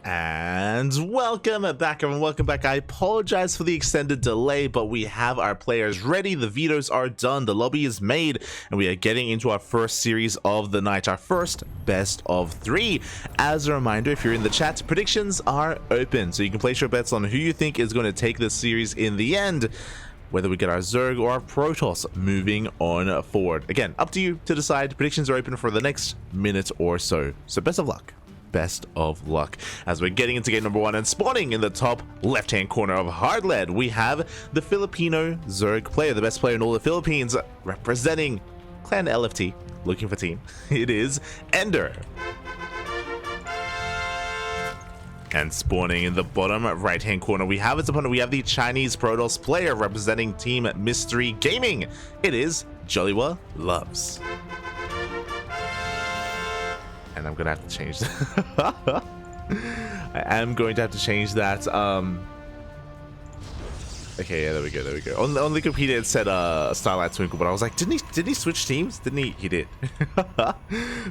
And welcome back, everyone. Welcome back. I apologize for the extended delay, but we have our players ready. The vetoes are done. The lobby is made, and we are getting into our first series of the night, our first best of 3. As a reminder, if you're in the chat, predictions are open, so you can place your bets on who you think is going to take this series in the end, whether we get our Zerg or our Protoss moving on forward. Again, up to you to decide. Predictions are open for the next minute or so. So best of luck. Best of luck as we're getting into game number 1, and spawning in the top left hand corner of Hardlead, we have the Filipino Zerg player, the best player in all the Philippines, representing Clan LFT, looking for team. It is EnDerr. And spawning in the bottom right hand corner, we have its opponent. We have the Chinese Protoss player representing Team Mystery Gaming. It is JoliwaLoves. And I'm gonna have to change that. I am going to have to change that. Okay, yeah, there we go. On Wikipedia it said Starlight Twinkle, but I was like, did he switch teams? Didn't he? He did.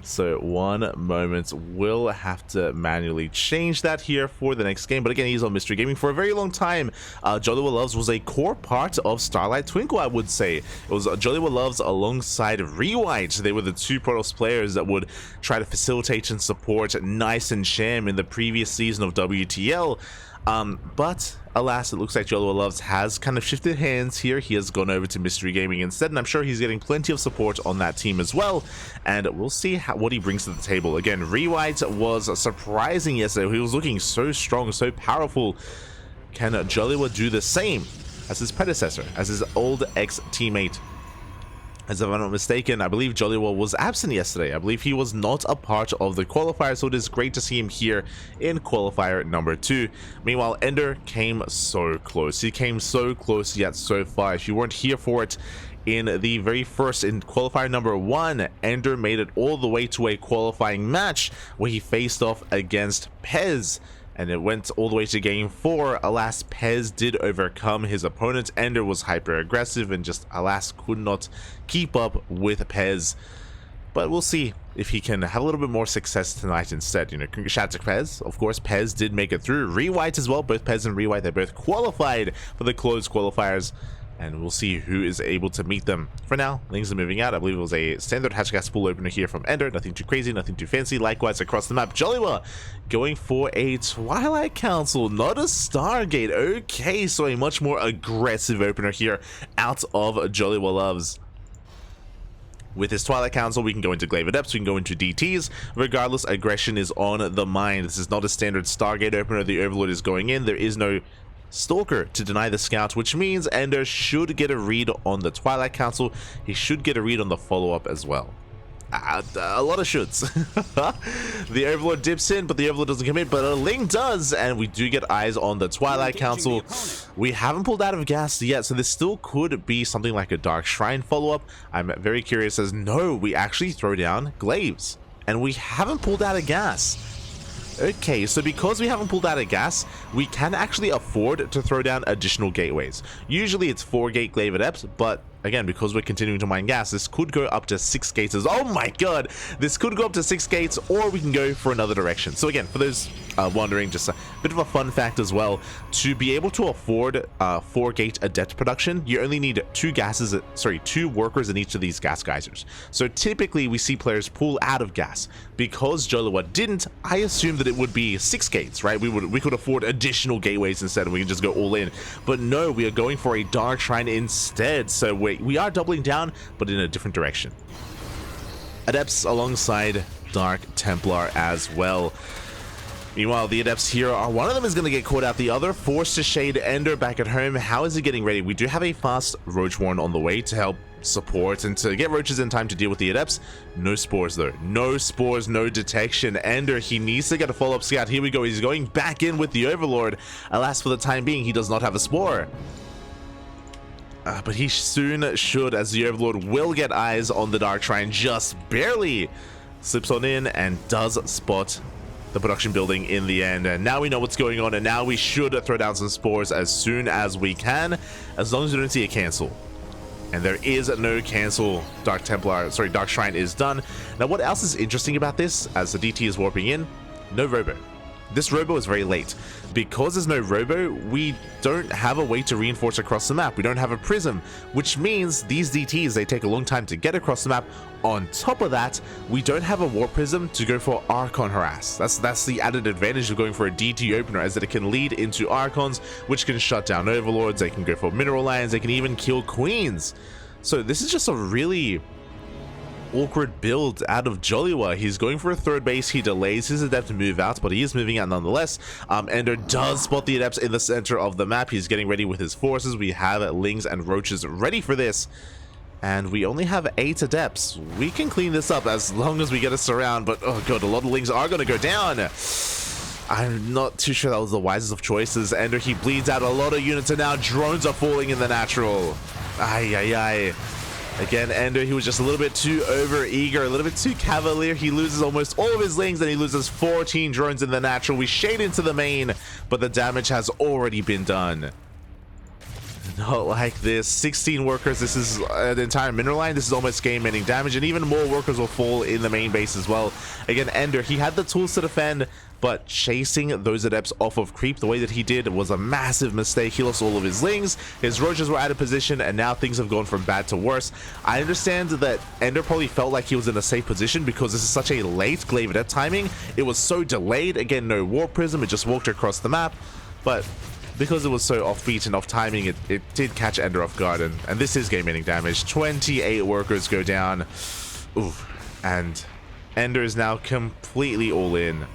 So one moment, we'll have to manually change that here for the next game. But again, he's on Mystery Gaming for a very long time. JoliwaLoves was a core part of Starlight Twinkle, I would say. It was JoliwaLoves alongside Rewhite. They were the two Protoss players that would try to facilitate and support Nice and Sham in the previous season of WTL. But alas, it looks like JoliwaLoves has kind of shifted hands here. He has gone over to Mystery Gaming instead, and I'm sure he's getting plenty of support on that team as well. And we'll see what he brings to the table. Again, Rewhite was surprising yesterday. He was looking so strong, so powerful. Can Joliwa do the same as his predecessor, as his old ex-teammate? As if I'm not mistaken, I believe Joliwa was absent yesterday. I believe he was not a part of the qualifier, so it is great to see him here in qualifier number 2. Meanwhile, EnDerr came so close. He came so close yet so far. If you weren't here for it in the very first, in qualifier number 1, EnDerr made it all the way to a qualifying match where he faced off against Pez. And it went all the way to game 4. Alas, Pez did overcome his opponent. EnDerr was hyper aggressive and just, alas, could not keep up with Pez. But we'll see if he can have a little bit more success tonight instead. You know, shout out to Pez. Of course, Pez did make it through. Rewhite as well. Both Pez and Rewhite, they both qualified for the closed qualifiers. And we'll see who is able to meet them. For now, things are moving out. I believe it was a standard hatch gas pool opener here from EnDerr. Nothing too crazy, nothing too fancy. Likewise, across the map, Joliwa going for a Twilight Council, not a Stargate. Okay, so a much more aggressive opener here out of JoliwaLoves. With his Twilight Council, we can go into Glaive Adepts, we can go into DTs. Regardless, aggression is on the mind. This is not a standard Stargate opener. The Overlord is going in. There is no Stalker to deny the scout, which means EnDerr should get a read on the Twilight Council. He should get a read on the follow-up as well. A lot of shoulds. The Overlord dips in, but the Overlord doesn't commit, but a Ling does, and we do get eyes on the Twilight Council. We haven't pulled out of gas yet, so this still could be something like a Dark Shrine follow-up. I'm very curious as no, we actually throw down Glaives, and we haven't pulled out of gas. Okay, so because we haven't pulled out of gas, we can actually afford to throw down additional gateways. Usually it's 4 gate Glaive Adepts, but again, because we're continuing to mine gas, this could go up to 6 gates. Oh my god, this could go up to 6 gates, or we can go for another direction. So again, for those wondering, just a bit of a fun fact as well, to be able to afford 4 gate adept production, you only need 2 workers in each of these gas geysers. So typically we see players pull out of gas. Because Joliwa didn't, I assumed that it would be 6 gates, right? We could afford additional gateways instead, and we can just go all in. But no, we are going for a Dark Shrine instead. So we are doubling down, but in a different direction. Adepts alongside Dark Templar as well. Meanwhile, the Adepts here are, one of them is going to get caught out, the other forced to shade EnDerr back at home. How is he getting ready? We do have a fast Roach Warren on the way to help support and to get roaches in time to deal with the Adepts. No spores though. No spores, no detection. EnDerr, he needs to get a follow-up scout. Here we go. He's going back in with the Overlord. Alas, for the time being, he does not have a spore. But he soon should, as the Overlord will get eyes on the Dark Shrine, just barely slips on in and does spot the production building in the end. And now we know what's going on, and now we should throw down some spores as soon as we can, as long as we don't see a cancel. And there is no cancel. Dark Shrine is done. Now, what else is interesting about this, as the DT is warping in? No robo. this robo is very late. Because there's no robo, we don't have a way to reinforce across the map. We don't have a prism, which means these DTs, they take a long time to get across the map. On top of that, we don't have a warp prism to go for Archon harass. That's the added advantage of going for a DT opener, as that it can lead into Archons, which can shut down overlords. They can go for mineral lands. They can even kill queens. So this is just a really awkward build out of Joliwa. He's going for a third base. He delays his adept to move out, but he is moving out nonetheless. EnDerr does spot the adepts in the center of the map. He's getting ready with his forces. We have Lings and Roaches ready for this, and we only have 8 adepts. We can clean this up as long as we get a surround, but oh god, a lot of Lings are going to go down. I'm not too sure that was the wisest of choices. EnDerr, he bleeds out a lot of units, and now drones are falling in the natural. Ay, ay, ay. Again, EnDerr, he was just a little bit too over-eager, a little bit too cavalier. He loses almost all of his Lings, and he loses 14 drones in the natural. We shade into the main, but the damage has already been done. Not like this. 16 workers. This is an entire mineral line. This is almost game-ending damage, and even more workers will fall in the main base as well. Again, EnDerr, he had the tools to defend, but chasing those adepts off of creep the way that he did was a massive mistake. He lost all of his Lings. His Roaches were out of position, and now things have gone from bad to worse. I understand that EnDerr probably felt like he was in a safe position because this is such a late glaive adept timing. It was so delayed. Again, no warp prism. It just walked across the map, but because it was so offbeat and off timing, it did catch EnDerr off guard, and this is game-ending damage. 28 workers go down. Ooh, and EnDerr is now completely all in.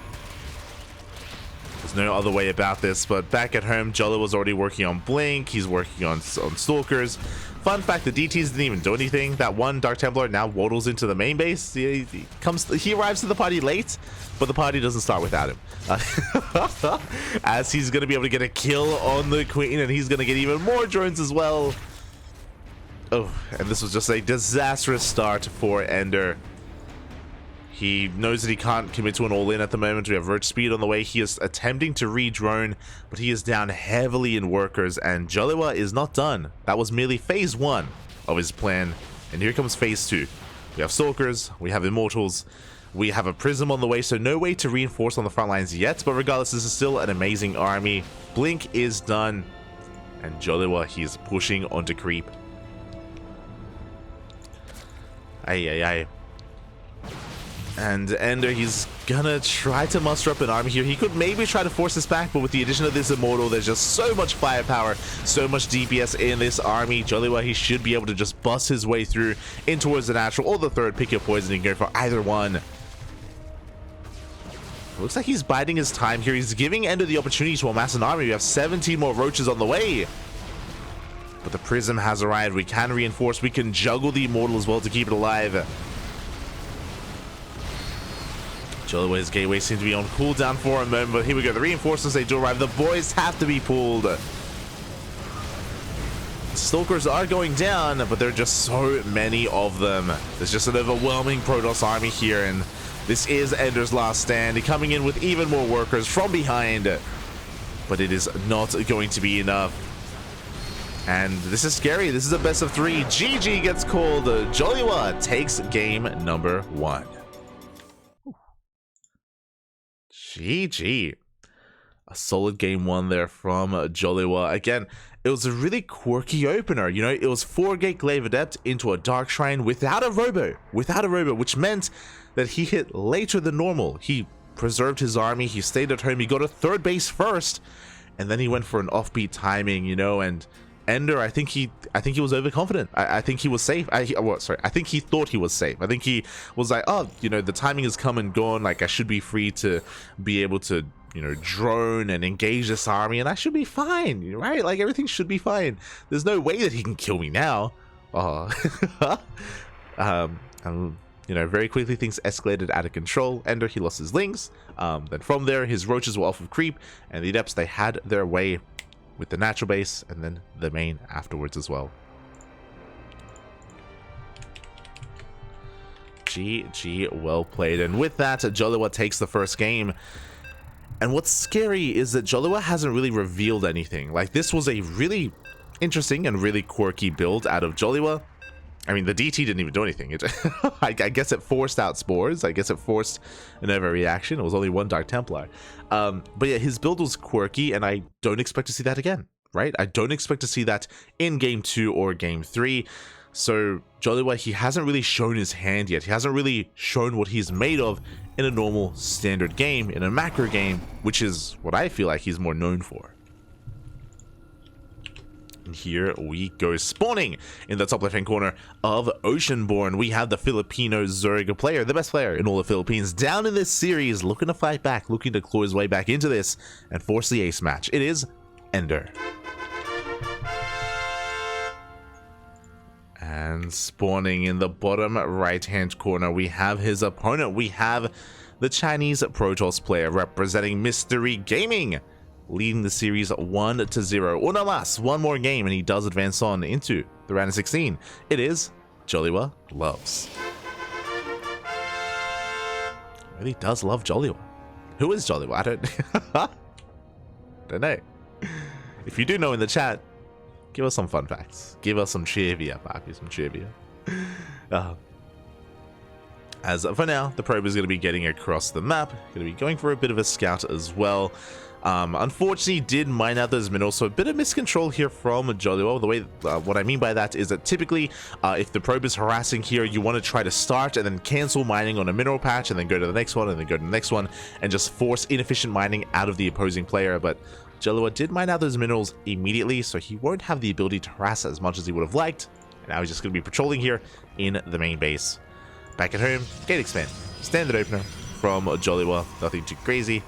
There's no other way about this, but back at home, Joliwa was already working on Blink. He's working on Stalkers. Fun fact, the DTs didn't even do anything. That one Dark Templar now waddles into the main base. He arrives to the party late, but the party doesn't start without him. As he's going to be able to get a kill on the Queen, and he's going to get even more drones as well. Oh, and this was just a disastrous start for EnDerr. He knows that he can't commit to an all-in at the moment. We have Roach Speed on the way. He is attempting to re-drone, but he is down heavily in workers, and Joliwa is not done. That was merely phase 1 of his plan, and here comes phase 2. We have Stalkers, we have Immortals, we have a Prism on the way, so no way to reinforce on the front lines yet, but regardless, this is still an amazing army. Blink is done, and Joliwa, he is pushing onto creep. Ay, ay, ay. And EnDerr, he's gonna try to muster up an army here. He could maybe try to force this back, but with the addition of this Immortal, there's just so much firepower, so much DPS in this army. Joliwa, he should be able to just bust his way through in towards the natural or the third. Pick your poison and go for either one. Looks like he's biding his time here. He's giving EnDerr the opportunity to amass an army. We have 17 more Roaches on the way. But the Prism has arrived. We can reinforce. We can juggle the Immortal as well to keep it alive. Joliwa's gateway seems to be on cooldown for a moment, but here we go. The reinforcements, they do arrive. The boys have to be pulled. Stalkers are going down, but there are just so many of them. There's just an overwhelming Protoss army here, and this is EnDerr's last stand. Coming in with even more workers from behind, but it is not going to be enough. And this is scary. This is a best of 3. GG gets called. Joliwa takes game number 1. GG. A solid game 1 there from Joliwa. Again, it was a really quirky opener. You know, it was 4-gate Glaive Adept into a Dark Shrine without a robo, which meant that he hit later than normal. He preserved his army, he stayed at home, he got a third base first, and then he went for an offbeat timing, you know, and EnDerr, I think he was overconfident. I think he was safe. I think he thought he was safe. I think he was like, oh, you know, the timing has come and gone. Like, I should be free to be able to, you know, drone and engage this army, and I should be fine, right? Like, everything should be fine. There's no way that he can kill me now. Oh. You know, very quickly things escalated out of control. EnDerr, he lost his Lings. Then from there, his Roaches were off of creep, and the Adepts, they had their way with the natural base and then the main afterwards as well. GG, well played. And with that, Joliwa takes the first game. And what's scary is that Joliwa hasn't really revealed anything. Like, this was a really interesting and really quirky build out of Joliwa. I mean, the DT didn't even do anything. I guess it forced out spores. I guess it forced an overreaction. It was only one Dark Templar. But yeah, his build was quirky, and I don't expect to see that again, right? I don't expect to see that in Game 2 or Game 3. So Joliwa, he hasn't really shown his hand yet. He hasn't really shown what he's made of in a normal standard game, in a macro game, which is what I feel like he's more known for. And here we go, spawning in the top left-hand corner of Oceanborn. We have the Filipino Zerg player, the best player in all the Philippines, down in this series, looking to fight back, looking to claw his way back into this and force the ace match. It is EnDerr. And spawning in the bottom right-hand corner, we have his opponent. We have the Chinese Protoss player representing Mystery Gaming, leading the series 1-0. Una más, one more game, and he does advance on into the round of 16. It is JoliwaLoves. Really does love Joliwa. Who is Joliwa? I don't know. If you do know in the chat, give us some fun facts. Give us some trivia, Papi, some trivia. As for now, the probe is going to be getting across the map. Going to be going for a bit of a scout as well. Unfortunately, did mine out those minerals, so a bit of miscontrol here from Joliwa. The way, what I mean by that is that typically, if the probe is harassing here, you want to try to start and then cancel mining on a mineral patch, and then go to the next one, and then go to the next one, and just force inefficient mining out of the opposing player. But Joliwa did mine out those minerals immediately, so he won't have the ability to harass as much as he would have liked. And now he's just going to be patrolling here in the main base. Back at home, gate expand. Standard opener from Joliwa, nothing too crazy.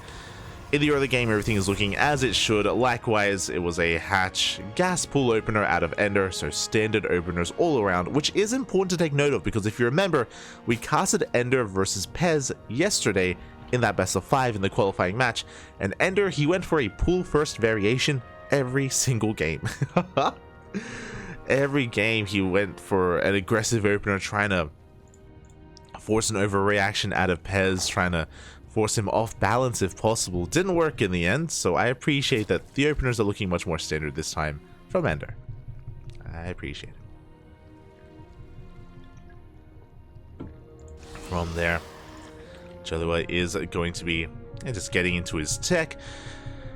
In the early game, everything is looking as it should. Likewise, it was a hatch gas pool opener out of EnDerr, so standard openers all around, which is important to take note of, because if you remember, we casted EnDerr versus Pez yesterday in that best of 5 in the qualifying match, and EnDerr, he went for a pool first variation every single game. Every game he went for an aggressive opener, trying to force an overreaction out of Pez, trying to force him off balance if possible. Didn't work in the end, so I appreciate that the openers are looking much more standard this time from EnDerr. I appreciate it. From there, Joliwa is going to be just getting into his tech,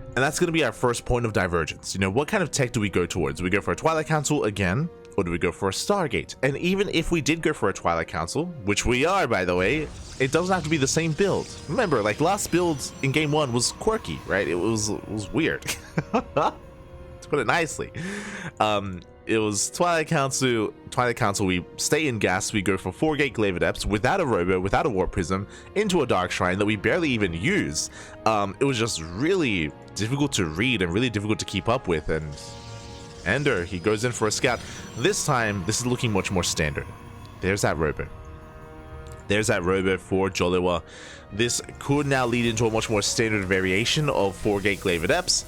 and that's going to be our first point of divergence. You know, what kind of tech do we go towards? Do we go for a Twilight Council again, or do we go for a Stargate? And even if we did go for a Twilight Council, which we are, by the way, it doesn't have to be the same build. Remember, like, last build in game 1 was quirky, right? It was weird. To put it nicely. It was Twilight Council, we stay in gas, we go for 4-gate Glaive Adepts without a Robo, without a Warp Prism, into a Dark Shrine that we barely even use. It was just really difficult to read and really difficult to keep up with, and EnDerr, he goes in for a scout. This time, this is looking much more standard. There's that Robo. There's that Robo for Joliwa. This could now lead into a much more standard variation of 4-gate Glaive Adepts,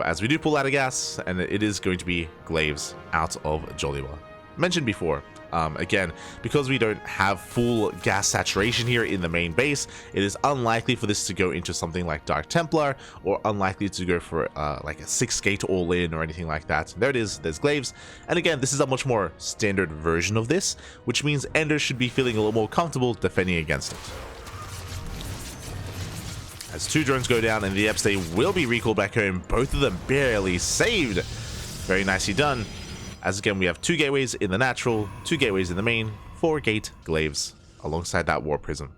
as we do pull out of gas, and it is going to be Glaives out of Joliwa. Mentioned before, again, because we don't have full gas saturation here in the main base, it is unlikely for this to go into something like Dark Templar, or unlikely to go for like a 6-gate all-in or anything like that. There it is, there's Glaives, and again, this is a much more standard version of this, which means EnDerr should be feeling a little more comfortable defending against it. As 2 drones go down, and the Eps, they will be recalled back home, both of them barely saved. Very nicely done. As again, we have 2 gateways in the natural, 2 gateways in the main, 4-gate Glaives alongside that Warp Prism.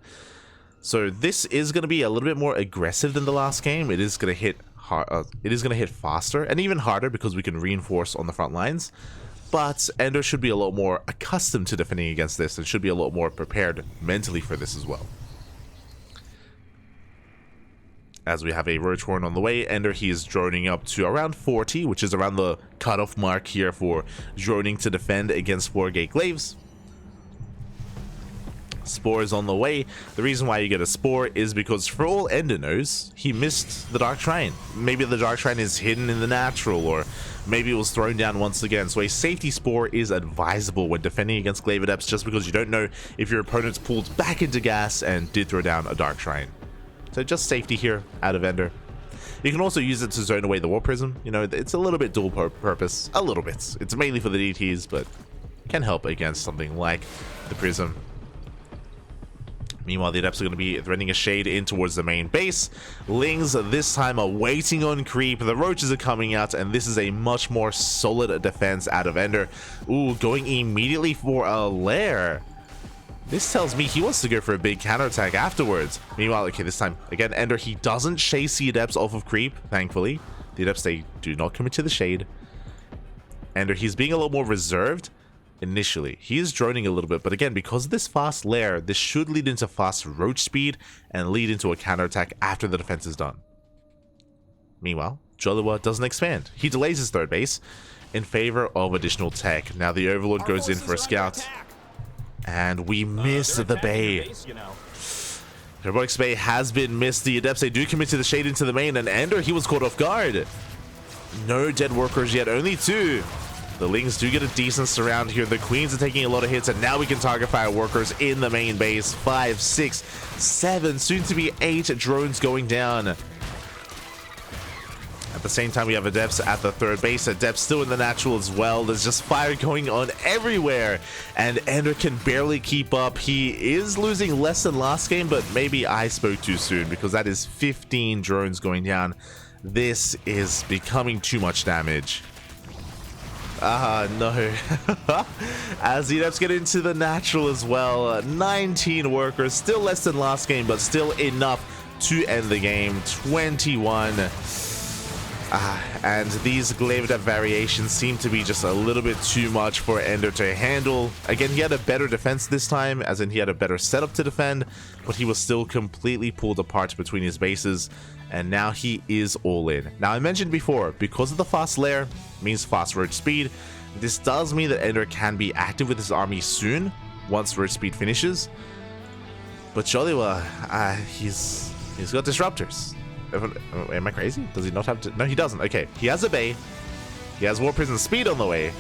So this is going to be a little bit more aggressive than the last game. It is going to hit hard, it is going to hit faster and even harder because we can reinforce on the front lines. But EnDerr should be a lot more accustomed to defending against this and should be a lot more prepared mentally for this as well. As we have a Roach Horn on the way, EnDerr, he is droning up to around 40, which is around the cutoff mark here for droning to defend against 4-gate Glaives. Spore is on the way. The reason why you get a Spore is because, for all EnDerr knows, he missed the Dark Shrine. Maybe the Dark Shrine is hidden in the natural, or maybe it was thrown down once again. So a safety Spore is advisable when defending against Glaive Adepts, just because you don't know if your opponent's pulled back into gas and did throw down a Dark Shrine. So just safety here out of EnDerr. You can also use it to zone away the Warp Prism. You know, it's a little bit dual purpose. A little bit. It's mainly for the DTs, but can help against something like the Prism. Meanwhile, the Adepts are going to be threading a shade in towards the main base. Lings this time are waiting on creep. The Roaches are coming out, and this is a much more solid defense out of EnDerr. Ooh, going immediately for a lair. This tells me he wants to go for a big counterattack afterwards. Meanwhile, okay, this time, again, EnDerr, he doesn't chase the Adepts off of creep, thankfully. The Adepts, they do not commit to the shade. EnDerr, he's being a little more reserved. Initially, he is droning a little bit, but again, because of this fast lair, this should lead into fast roach speed and lead into a counterattack after the defense is done. Meanwhile, Joliwa doesn't expand. He delays his third base in favor of additional tech. Now the Overlord goes in for a scout, and we miss the Bay. Heroics Bay has been missed. The Adepts, they do commit to the shade into the main, and EnDerr, he was caught off guard. No dead workers yet, only 2. The Lings do get a decent surround here. The Queens are taking a lot of hits, and now we can target fire workers in the main base. 5, 6, 7, soon to be 8 drones going down. At the same time, we have Adepts at the third base. Adepts still in the natural as well. There's just fire going on everywhere, and EnDerr can barely keep up. He is losing less than last game, but maybe I spoke too soon, because that is 15 drones going down. This is becoming too much damage. No. As the Adepts get into the natural as well. 19 workers, still less than last game, but still enough to end the game. 21. And these Glaive Adept variations seem to be just a little bit too much for EnDerr to handle. Again, he had a better defense this time, as in he had a better setup to defend, but he was still completely pulled apart between his bases, and now he is all in. Now, I mentioned before, because of the fast lair, means fast roach speed. This does mean that EnDerr can be active with his army soon, once roach speed finishes. But Joliwa, he's got disruptors. Am I crazy? Does he not have to? No, he doesn't. Okay, he has a Bay. He has more prison speed on the way,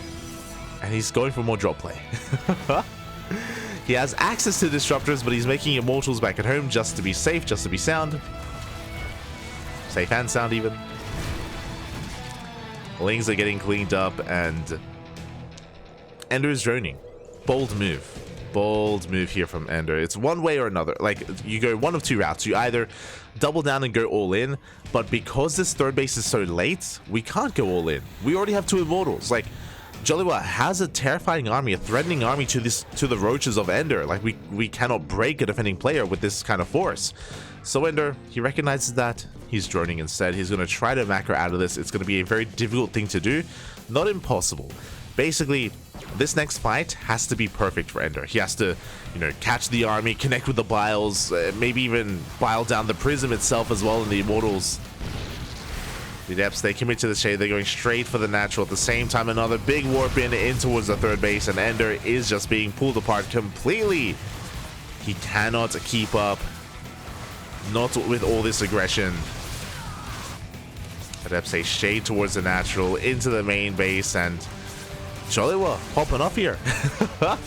and he's going for more drop play. He has access to disruptors, but he's making immortals back at home just to be safe, just to be sound. Safe and sound, even. Lings are getting cleaned up, and EnDerr is droning. Bold move. Bold move here from EnDerr. It's one way or another. Like, you go one of two routes. You either double down and go all in, but because this third base is so late, we can't go all in. We already have 2 immortals. Like, Joliwa has a terrifying army, a threatening army to the roaches of EnDerr. Like, we cannot break a defending player with this kind of force. So EnDerr, he recognizes that. He's droning instead. He's going to try to macro out of this. It's going to be a very difficult thing to do. Not impossible. Basically, this next fight has to be perfect for EnDerr. He has to, you know, catch the army, connect with the Biles, maybe even bile down the Prism itself as well in the Immortals. The Adepts, they commit to the shade. They're going straight for the natural. At the same time, another big warp in towards the third base, and EnDerr is just being pulled apart completely. He cannot keep up. Not with all this aggression. Adepts, they shade towards the natural, into the main base, and Joliwa popping up here.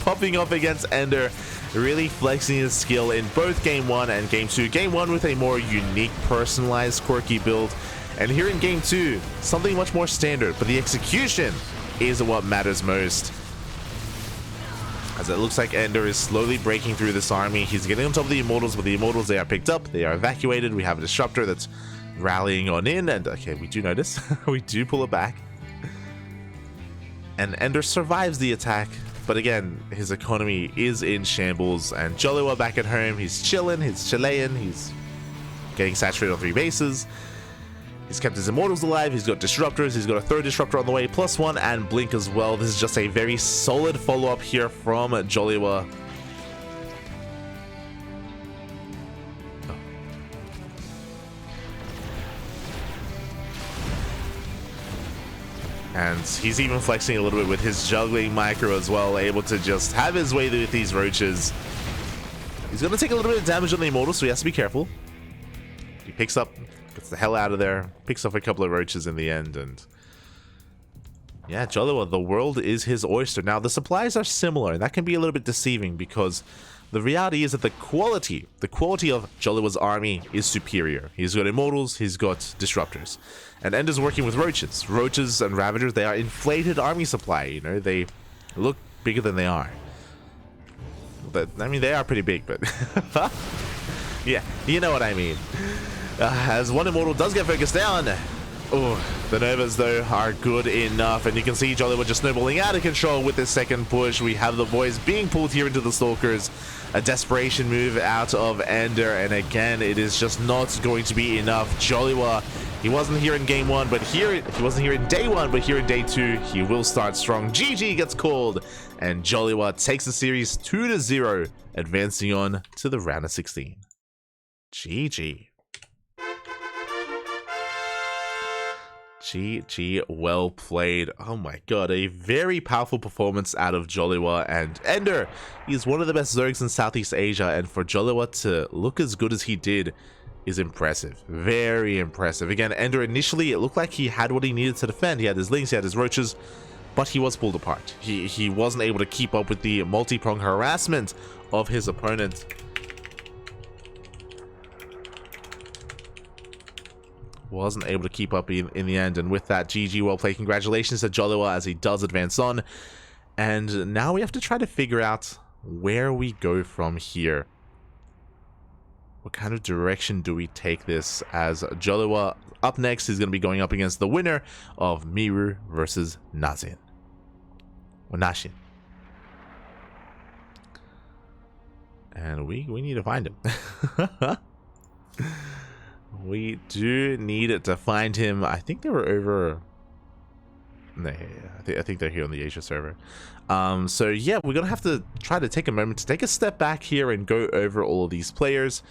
Popping up against EnDerr, really flexing his skill in both Game 1 and Game 2. Game 1 with a more unique, personalized, quirky build. And here in Game 2, something much more standard, but the execution is what matters most. As it looks like EnDerr is slowly breaking through this army. He's getting on top of the Immortals, but the Immortals, they are picked up. They are evacuated. We have a Disruptor that's rallying on in, and okay, we do notice. We do pull it back. And EnDerr survives the attack, but again, his economy is in shambles, and Joliwa back at home, he's chilling, he's Chilean, he's getting saturated on 3 bases. He's kept his Immortals alive, he's got Disruptors, he's got a third Disruptor on the way, +1, and Blink as well. This is just a very solid follow-up here from Joliwa. And he's even flexing a little bit with his juggling micro as well, able to just have his way with these roaches. He's going to take a little bit of damage on the Immortal, so he has to be careful. He picks up, gets the hell out of there, picks up a couple of roaches in the end, and yeah, Joliwa, the world is his oyster. Now, the supplies are similar, and that can be a little bit deceiving because the reality is that the quality of Joliwa's army is superior. He's got Immortals, he's got Disruptors. And EnDerr's working with Roaches. Roaches and Ravagers, they are inflated army supply, you know, they look bigger than they are. But I mean, they are pretty big, but yeah, you know what I mean. As one Immortal does get focused down. Oh, the Novas, though, are good enough, and you can see Jollywa just snowballing out of control with this second push. We have the boys being pulled here into the Stalkers. A desperation move out of EnDerr, and again, it is just not going to be enough. Joliwa, he wasn't here in game one, but he wasn't here in day one, but here in day two, he will start strong. GG gets called, and Joliwa takes the series 2-0, advancing on to the round of 16. GG. GG, well played. Oh my god, a very powerful performance out of Joliwa, and EnDerr, he's one of the best Zergs in Southeast Asia, and for Joliwa to look as good as he did is impressive. Very impressive. Again, EnDerr initially, it looked like he had what he needed to defend. He had his Lings, he had his Roaches, but he was pulled apart. He wasn't able to keep up with the multi-prong harassment of his opponent. Wasn't able to keep up in the end, and with that, GG, well played. Congratulations to Joliwa as he does advance on, and now we have to try to figure out where we go from here. What kind of direction do we take this, as Joliwa up next is going to be going up against the winner of Miru versus Nazin. Or Nashin. And we need to find him. We do need to find him. I think they were over. No, I think they're here on the Asia server. So yeah, we're gonna have to try to take a moment to take a step back here and go over all of these players.